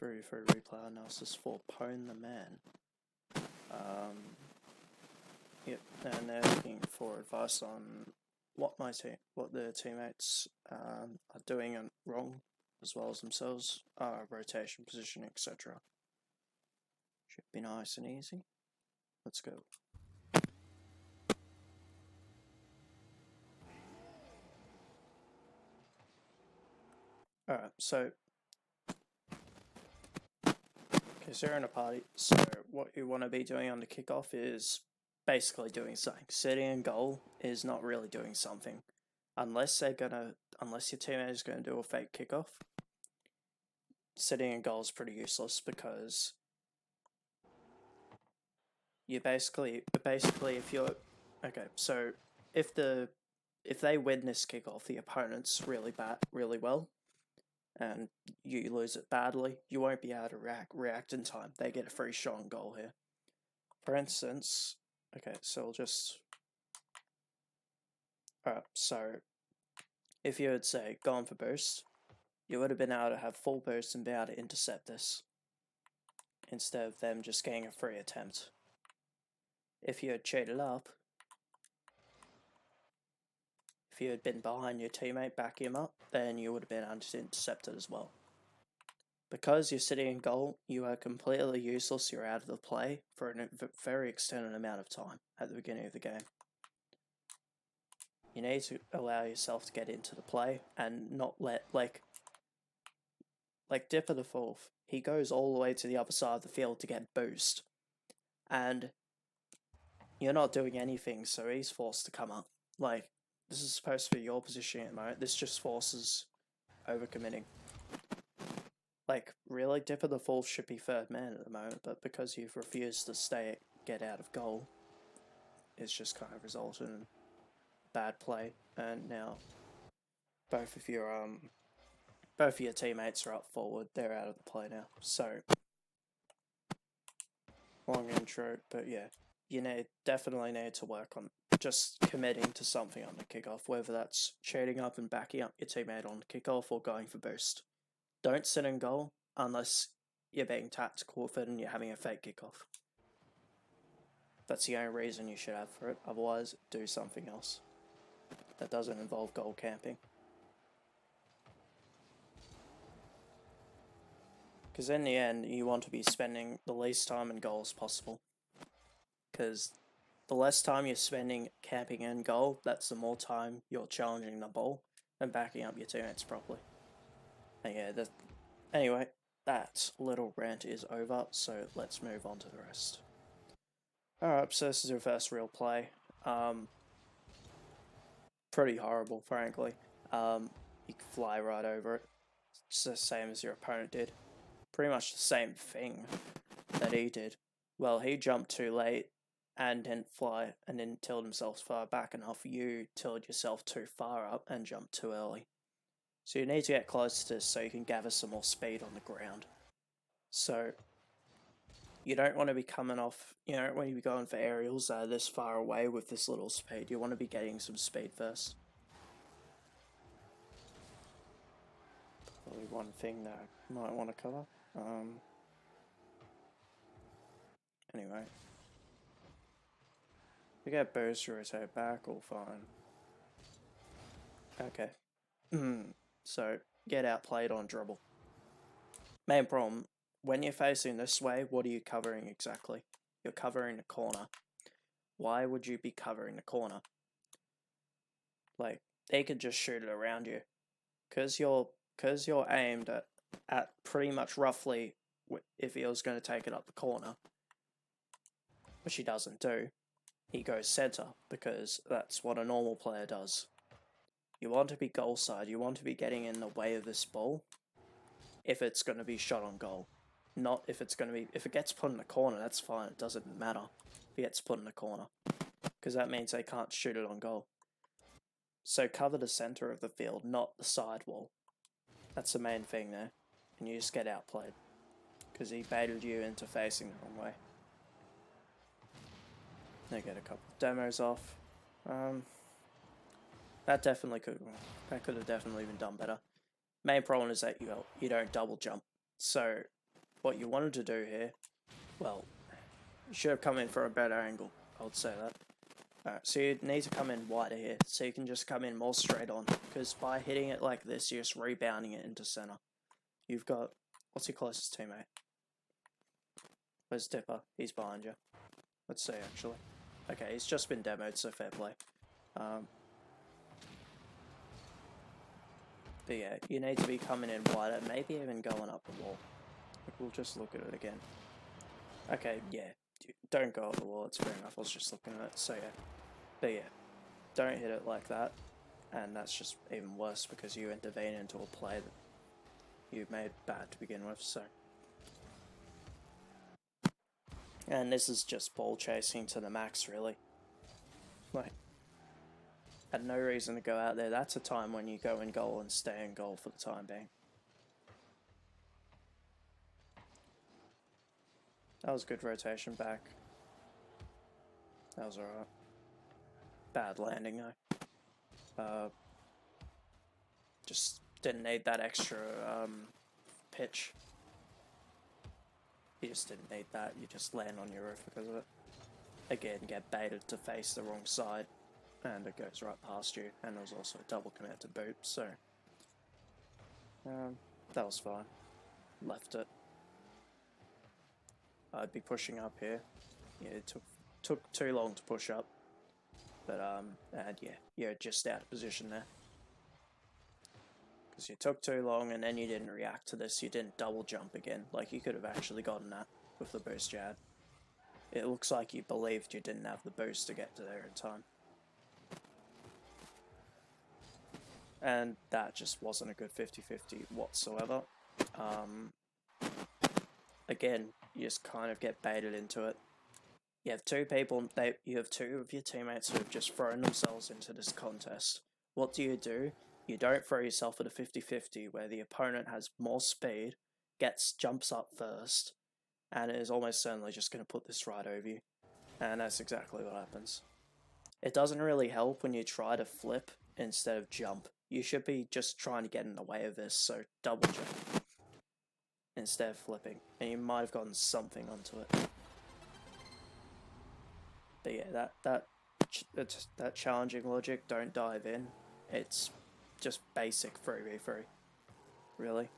through for replay analysis for PwnThaMan. Yep, and they're looking for advice on what their teammates are doing wrong, as well as themselves, rotation, position, etc. Should be nice and easy. Let's go. Alright, so because you're in a party, so what you want to be doing on the kickoff is basically doing something. Sitting in goal is not really doing something. Unless your teammate is gonna do a fake kickoff, sitting in goal is pretty useless because you basically if you're okay, so if they win this kickoff, the opponent's really well, and you lose it badly, you won't be able to react in time. They get a free shot on goal here. For instance, okay, so we'll just... Alright, so if you had, say, gone for boost, you would have been able to have full boost and be able to intercept this, instead of them just getting a free attempt. If you had cheated up, if you had been behind your teammate, backing him up, then you would have been able to intercept it as well. Because you're sitting in goal, you are completely useless, you're out of the play for a very extended amount of time at the beginning of the game. You need to allow yourself to get into the play and not let, like Dipper the Fourth, he goes all the way to the other side of the field to get boost. And you're not doing anything, so he's forced to come up. Like, this is supposed to be your position at the moment. This just forces overcommitting. Like, really, Dipper the Fourth should be third man at the moment, but because you've refused to get out of goal, it's just kind of resulted in bad play. And now both of your teammates are up forward. They're out of the play now. So, long intro, but yeah, you definitely need to work on just committing to something on the kickoff, whether that's cheating up and backing up your teammate on the kickoff or going for boost. Don't sit in goal unless you're being tactical with it and you're having a fake kickoff. That's the only reason you should have for it. Otherwise, do something else that doesn't involve goal camping. Because in the end, you want to be spending the least time in goal as possible. Because the less time you're spending camping in goal, that's the more time you're challenging the ball and backing up your teammates properly. And yeah, anyway, that little rant is over, so let's move on to the rest. Alright, so this is your first real play. Pretty horrible, frankly. You can fly right over it. It's the same as your opponent did. Pretty much the same thing that he did. Well, he jumped too late and didn't fly and didn't tilt himself far back enough. You tilted yourself too far up and jumped too early. So you need to get close to this so you can gather some more speed on the ground. So you don't want to be coming off, you don't want to be going for aerials this far away with this little speed. You want to be getting some speed first. Probably one thing that I might want to cover. Anyway. You get boost, rotate back, all fine. Okay. So, get outplayed on dribble. Main problem, when you're facing this way, what are you covering exactly? You're covering the corner. Why would you be covering the corner? Like, they could just shoot it around you. Because you're aimed at pretty much roughly if he was going to take it up the corner, which he doesn't do. He goes center, because that's what a normal player does. You want to be goal side, you want to be getting in the way of this ball if it's going to be shot on goal. Not if it's going to be... If it gets put in the corner, that's fine, it doesn't matter if it gets put in the corner, because that means they can't shoot it on goal. So cover the center of the field, not the side wall. That's the main thing there, and you just get outplayed, because he baited you into facing the wrong way. They get a couple of demos off. That could have definitely been done better. Main problem is that you don't double jump. So what you wanted to do here, well, you should have come in for a better angle, I would say that. Alright, so you need to come in wider here, so you can just come in more straight on, because by hitting it like this, you're just rebounding it into center. You've got, what's your closest teammate? Where's Dipper? He's behind you. Let's see, actually. Okay, he's just been demoed, so fair play. But yeah, you need to be coming in wider, maybe even going up the wall. We'll just look at it again. Okay, yeah, don't go up the wall, it's fair enough, I was just looking at it, so yeah. But yeah, don't hit it like that, and that's just even worse because you intervene into a play that you made bad to begin with, so. And this is just ball chasing to the max, really. Like, had no reason to go out there. That's a time when you go in goal and stay in goal for the time being. That was good rotation back. That was alright. Bad landing though. Just didn't need that extra pitch. You just didn't need that. You just land on your roof because of it. Again, get baited to face the wrong side. And it goes right past you, and there was also a double commit to boot, so that was fine. Left it. I'd be pushing up here. Yeah, it took too long to push up, but and yeah, you're just out of position there because you took too long, and then you didn't react to this. You didn't double jump again. Like you could have actually gotten that with the boost you had. It looks like you believed you didn't have the boost to get to there in time. And that just wasn't a good 50-50 whatsoever. Again, you just kind of get baited into it. You have two people, you have two of your teammates who have just thrown themselves into this contest. What do? You don't throw yourself at a 50-50 where the opponent has more speed, jumps up first, and is almost certainly just going to put this right over you. And that's exactly what happens. It doesn't really help when you try to flip instead of jump. You should be just trying to get in the way of this, so double jump instead of flipping, and you might have gotten something onto it. But yeah, that challenging logic, don't dive in. It's just basic 3v3, really.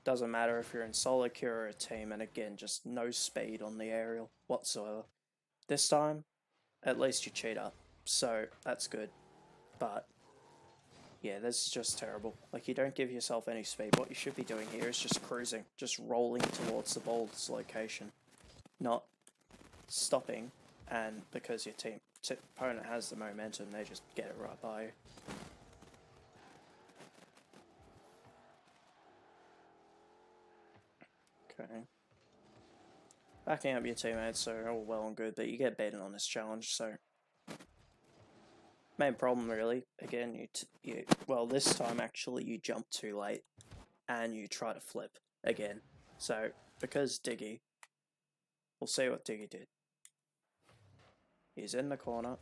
Doesn't matter if you're in solo queue or a team, and again, just no speed on the aerial whatsoever. This time, at least you cheat up, so that's good, but yeah, this is just terrible. Like, you don't give yourself any speed. What you should be doing here is just cruising, just rolling towards the ball's location, not stopping, and because your opponent has the momentum, they just get it right by you. Okay. Backing up your teammates, so all well and good, but you get beaten on this challenge, so main problem really, again, well, this time actually you jump too late and you try to flip again. So because Diggy, we'll see what Diggy did. He's in the corner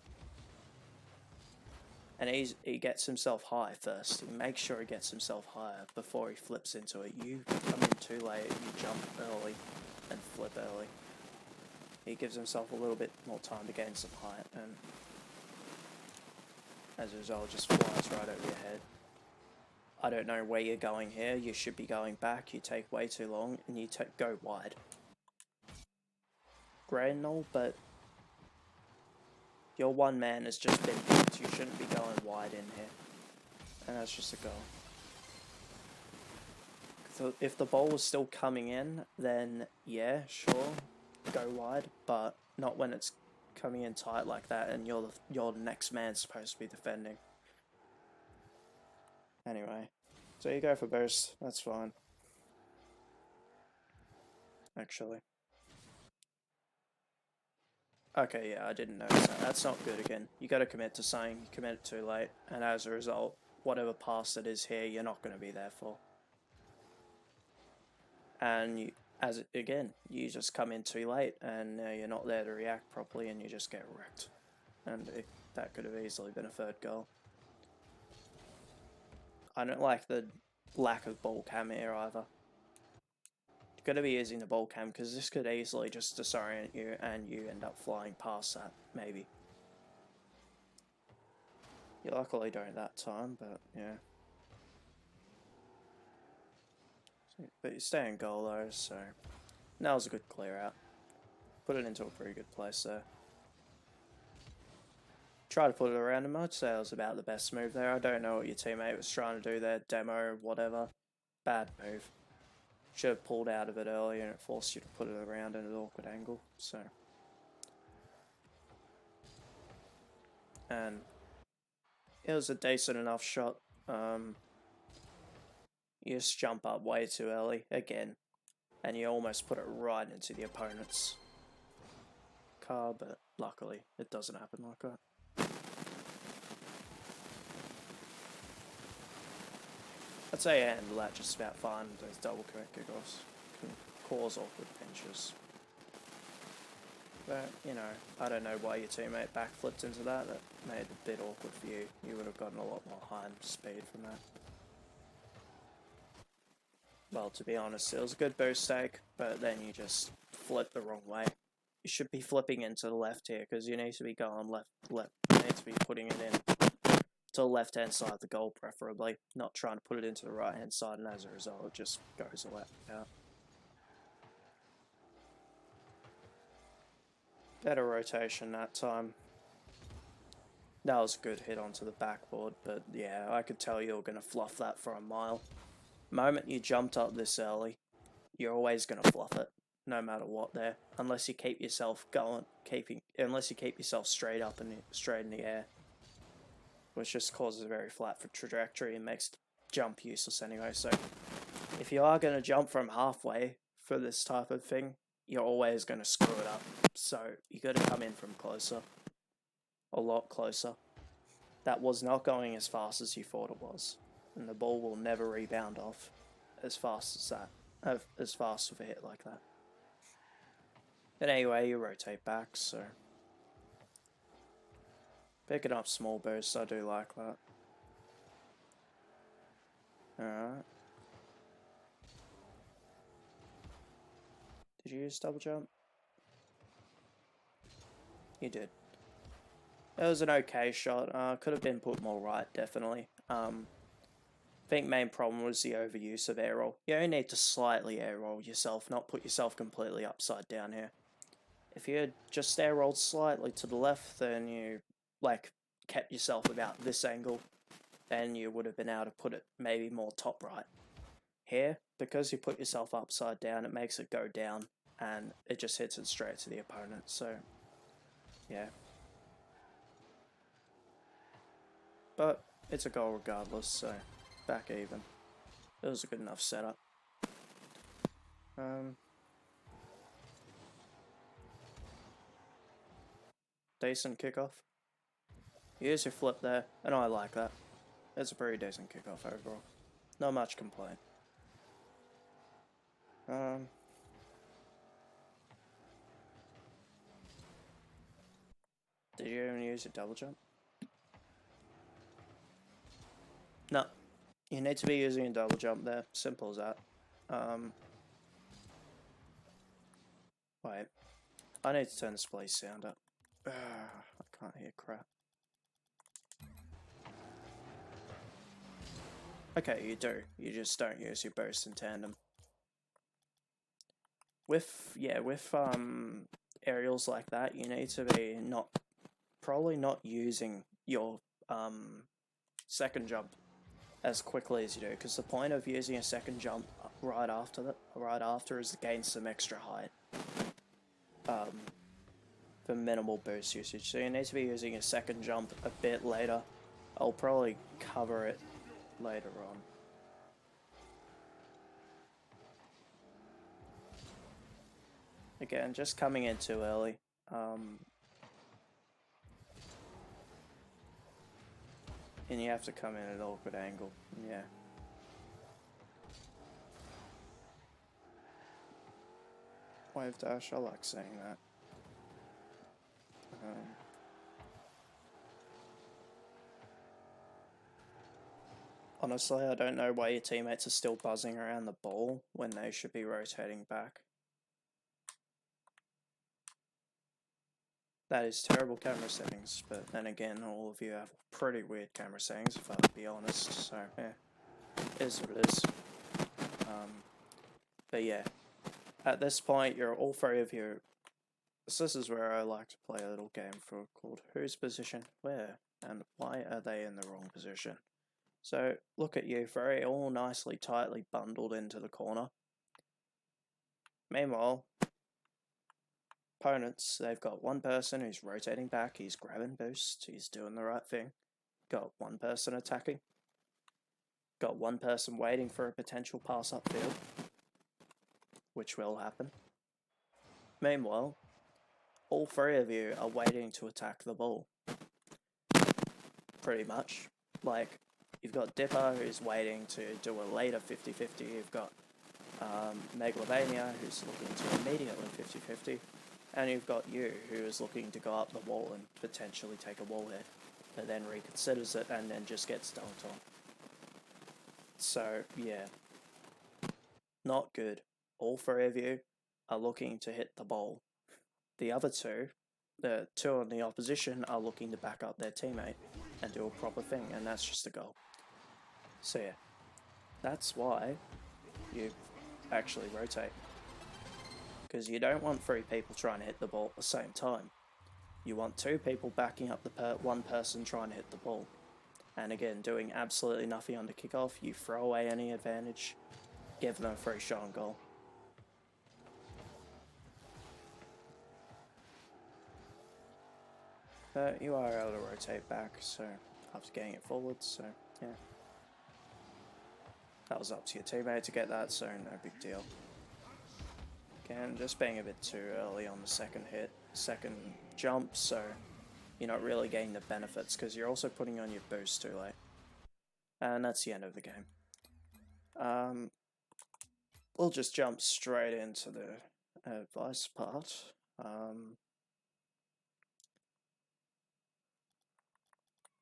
and he gets himself high first. He makes sure he gets himself higher before he flips into it. You come in too late, you jump early and flip early. He gives himself a little bit more time to gain some height, and as a result, just flies right over your head. I don't know where you're going here. You should be going back. You take way too long, and you go wide. Great and all, but your one man has just been picked. You shouldn't be going wide in here. And that's just a goal. So if the ball was still coming in, then yeah, sure, go wide, but not when it's coming in tight like that and your next man's supposed to be defending. Anyway, so you go for burst, that's fine. Actually. Okay, yeah, I didn't notice that. That's not good again. You gotta commit to something, you commit it too late, and as a result, whatever pass it is here, you're not gonna be there for. And you just come in too late, and you're not there to react properly, and you just get wrecked. And that could have easily been a third goal. I don't like the lack of ball cam here either. gonna be using the ball cam because this could easily just disorient you and you end up flying past that, maybe. You luckily don't that time, but yeah. But you stay in goal though, so that was a good clear out. Put it into a pretty good place there. Try to put it around him. I'd say it was about the best move there. I don't know what your teammate was trying to do there, demo, whatever. Bad move. Should have pulled out of it earlier and it forced you to put it around at an awkward angle, so. And it was a decent enough shot. You just jump up way too early, again, and you almost put it right into the opponent's car, but luckily it doesn't happen like that. I'd say you handle that just about fine. Those double correct kickoffs can cause awkward pinches. But, you know, I don't know why your teammate backflipped into that. That made it a bit awkward for you. You would have gotten a lot more high speed from that. Well, to be honest, it was a good boost stake, but then you just flipped the wrong way. You should be flipping into the left here, because you need to be going left. You need to be putting it in to the left-hand side of the goal, preferably. Not trying to put it into the right-hand side, and as a result, it just goes away out. Better rotation that time. That was a good hit onto the backboard, but yeah, I could tell you were going to fluff that for a mile. The moment you jumped up this early, you're always going to fluff it, no matter what there, unless you keep yourself going, unless you keep yourself straight up and straight in the air, which just causes a very flat trajectory and makes the jump useless anyway. So if you are going to jump from halfway for this type of thing, you're always going to screw it up. So you got to come in from closer, a lot closer. That was not going as fast as you thought it was, and the ball will never rebound off as fast as that, as fast with a hit like that. But anyway, you rotate back, so picking up small bursts, I do like that. Alright. Did you use double jump? You did. It was an okay shot. Could have been put more right, definitely. I think main problem was the overuse of air roll. You only need to slightly air roll yourself, not put yourself completely upside down here. If you had just air rolled slightly to the left, then you kept yourself about this angle, then you would have been able to put it maybe more top right. Here, because you put yourself upside down, it makes it go down and it just hits it straight to the opponent. So yeah. But it's a goal regardless, so back even. It was a good enough setup. Decent kickoff. Use your flip there, and I like that. It's a pretty decent kickoff overall. Not much complaint. Did you even use your double jump? No. You need to be using a double jump there. Simple as that. Wait. I need to turn the display sound up. I can't hear crap. Okay, you do. You just don't use your burst in tandem. With aerials like that, you need to be probably not using your second jump as quickly as you do, because the point of using a second jump right after is to gain some extra height for minimal boost usage. So you need to be using a second jump a bit later. I'll probably cover it later on. Again, just coming in too early. And you have to come in at an awkward angle. Yeah. Wave dash, I like saying that. Honestly, I don't know why your teammates are still buzzing around the ball when they should be rotating back. That is terrible camera settings, but then again, all of you have pretty weird camera settings, if I'll be honest, so yeah, it is what it is. But yeah, at this point, you're all three of you. So this is where I like to play a little game called Whose Position Where, and why are they in the wrong position? So look at you three, all nicely, tightly bundled into the corner. Meanwhile, opponents, they've got one person who's rotating back, he's grabbing boost, he's doing the right thing. Got one person attacking. Got one person waiting for a potential pass upfield, which will happen. Meanwhile, all three of you are waiting to attack the ball. Pretty much. Like, you've got Dipper who's waiting to do a later 50-50, you've got Megalomania who's looking to immediately 50-50, and you've got you who is looking to go up the wall and potentially take a wall hit, but then reconsiders it and then just gets dunked on. So, yeah. Not good. All three of you are looking to hit the ball. The other two, the two on the opposition, are looking to back up their teammate and do a proper thing, and that's just a goal. So yeah, that's why you actually rotate. Because you don't want three people trying to hit the ball at the same time. You want two people backing up the one person trying to hit the ball. And again, doing absolutely nothing on the kickoff, you throw away any advantage, give them a free shot on goal. But you are able to rotate back, so after getting it forward, so yeah. That was up to your teammate to get that, so no big deal. Again, just being a bit too early on the second jump, so you're not really getting the benefits because you're also putting on your boost too late. And that's the end of the game. We'll just jump straight into the advice part.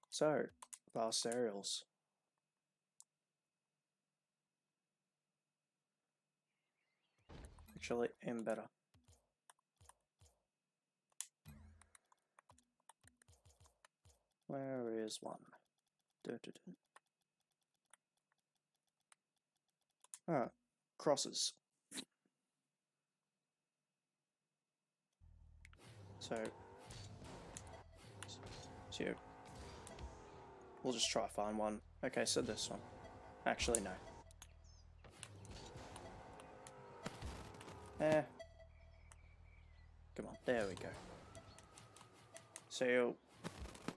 So, fast aerials. Actually, aim better. Where is one? Ah, crosses. So we'll just try find one. Okay, so this one. Actually, no. Come on, there we go. So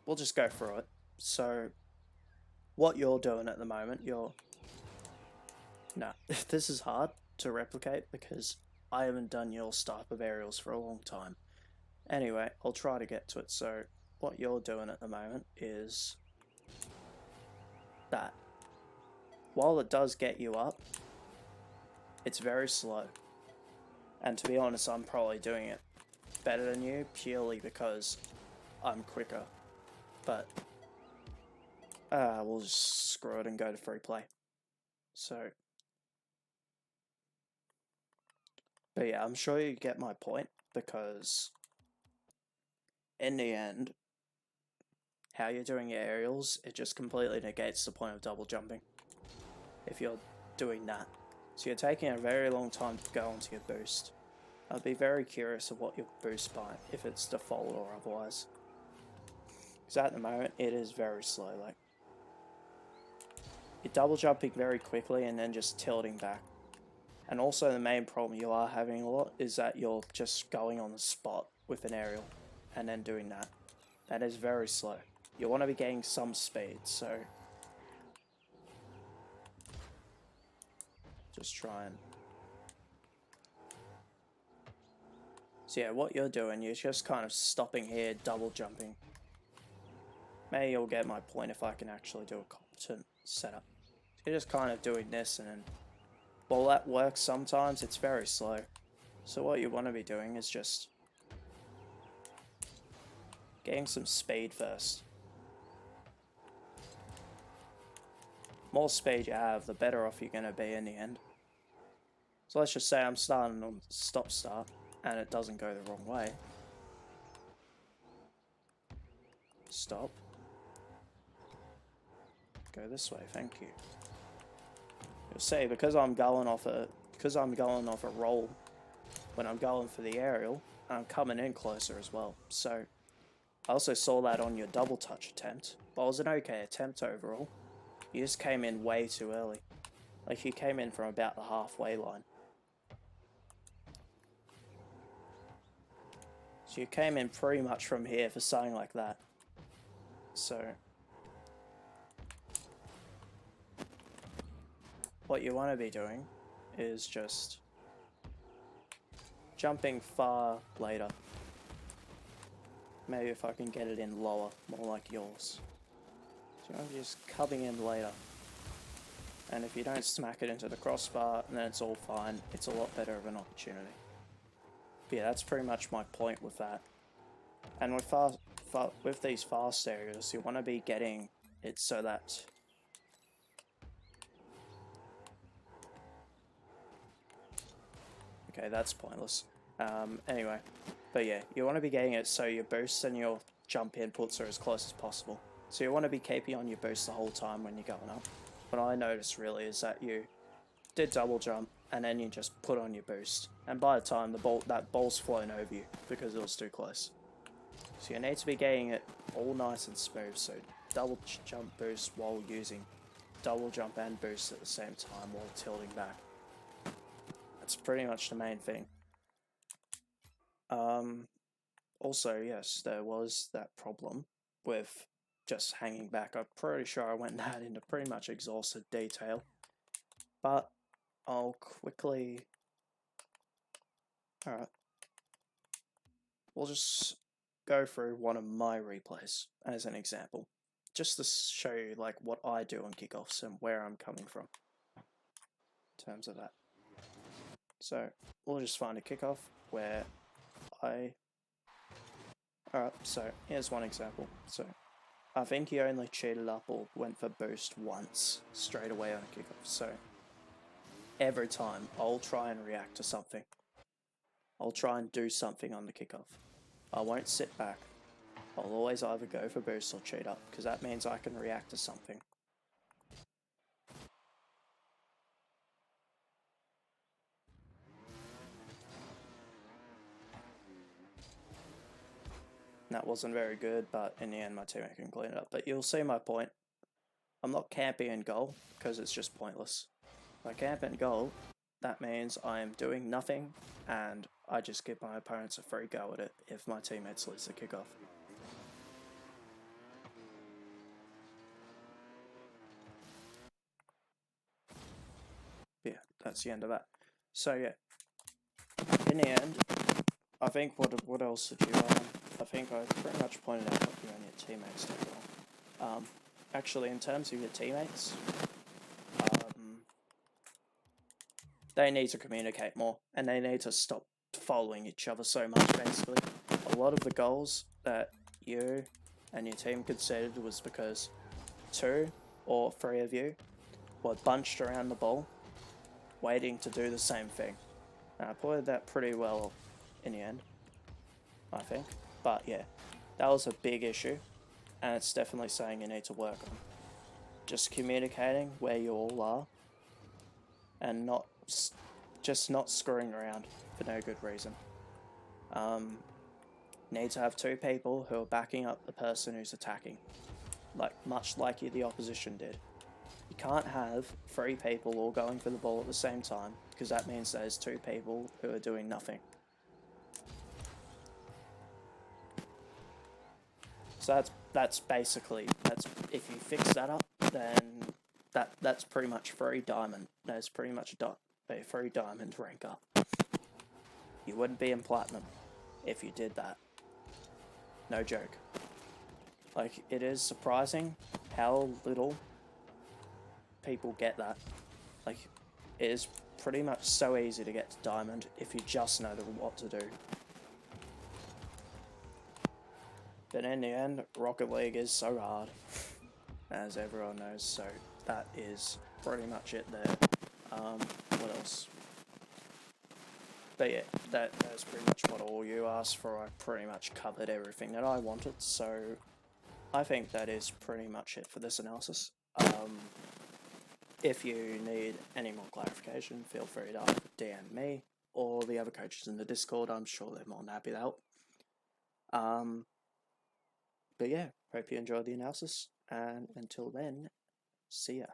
we'll just go through it. So what you're doing at the moment, no, this is hard to replicate because I haven't done your type of aerials for a long time. Anyway, I'll try to get to it. So what you're doing at the moment is that. While it does get you up, it's very slow. And to be honest, I'm probably doing it better than you purely because I'm quicker. But we'll just screw it and go to free play. So, but yeah, I'm sure you get my point because in the end, how you're doing your aerials, it just completely negates the point of double jumping if you're doing that. So you're taking a very long time to go onto your boost. I'd be very curious of what your boost by, if it's default or otherwise. Because at the moment, it is very slow. Like, you're double jumping very quickly and then just tilting back. And also the main problem you are having a lot is that you're just going on the spot with an aerial and then doing that. That is very slow. You want to be getting some speed, so just try and... So yeah, what you're doing, you're just kind of stopping here, double jumping. Maybe you'll get my point if I can actually do a competent setup. So you're just kind of doing this, and then while that works sometimes, it's very slow. So what you want to be doing is just getting some speed first. more speed you have, the better off you're going to be in the end. So let's just say I'm starting on stop start and it doesn't go the wrong way. Stop. Go this way, thank you. You'll see, because I'm going off a roll when I'm going for the aerial, I'm coming in closer as well. So I also saw that on your double touch attempt, but it was an okay attempt overall. You just came in way too early. Like, you came in from about the halfway line. So you came in pretty much from here for something like that. So what you want to be doing is just jumping far later. Maybe if I can get it in lower, more like yours. So I'm just coming in later. And if you don't smack it into the crossbar, then it's all fine. It's a lot better of an opportunity. But yeah, that's pretty much my point with that. And with these fast areas, you want to be getting it so that okay, that's pointless. Anyway, but yeah, you want to be getting it so your boosts and your jump inputs are as close as possible. So you want to be keeping on your boost the whole time when you're going up. What I noticed really is that you did double jump and then you just put on your boost, and by the time that ball's flown over you because it was too close. So you need to be getting it all nice and smooth. So double jump boost while using double jump and boost at the same time while tilting back. That's pretty much the main thing. Also, yes, there was that problem with just hanging back. I'm pretty sure I went that into pretty much exhaustive detail, but I'll quickly... Alright. We'll just go through one of my replays as an example, just to show you like what I do on kickoffs and where I'm coming from in terms of that. So we'll just find a kickoff where Alright, so here's one example. So I think he only cheated up or went for boost once straight away on a kickoff. So every time I'll try and react to something. I'll try and do something on the kickoff. I won't sit back. I'll always either go for boost or cheat up, because that means I can react to something. That wasn't very good, but in the end my teammate can clean it up. But you'll see my point. I'm not camping in goal, because it's just pointless. If I camp in goal, that means I'm doing nothing, and I just give my opponents a free go at it if my teammates lose the kickoff. Yeah, that's the end of that. So yeah, in the end, I think what else did you I think I pretty much pointed out what you and your teammates did wrong. Actually, in terms of your teammates, they need to communicate more, and they need to stop following each other so much, basically. A lot of the goals that you and your team conceded was because 2 or 3 of you were bunched around the ball, waiting to do the same thing. And I pointed that pretty well in the end, I think. But yeah, that was a big issue, and it's definitely something you need to work on. Just communicating where you all are, and not screwing around for no good reason. Need to have 2 people who are backing up the person who's attacking, much like the opposition did. You can't have 3 people all going for the ball at the same time, because that means there's 2 people who are doing nothing. So that's basically, if you fix that up, then that's pretty much free diamond. There's pretty much a free diamond rank up. You wouldn't be in platinum if you did that. No joke. Like, it is surprising how little people get that. Like, it is pretty much so easy to get to diamond if you just know what to do. But in the end, Rocket League is so hard, as everyone knows, so that is pretty much it there. What else? But yeah, that's pretty much what all you asked for. I pretty much covered everything that I wanted, so I think that is pretty much it for this analysis. If you need any more clarification, feel free to either DM me or the other coaches in the Discord. I'm sure they're more than happy to help. But yeah, hope you enjoyed the analysis, and until then, see ya.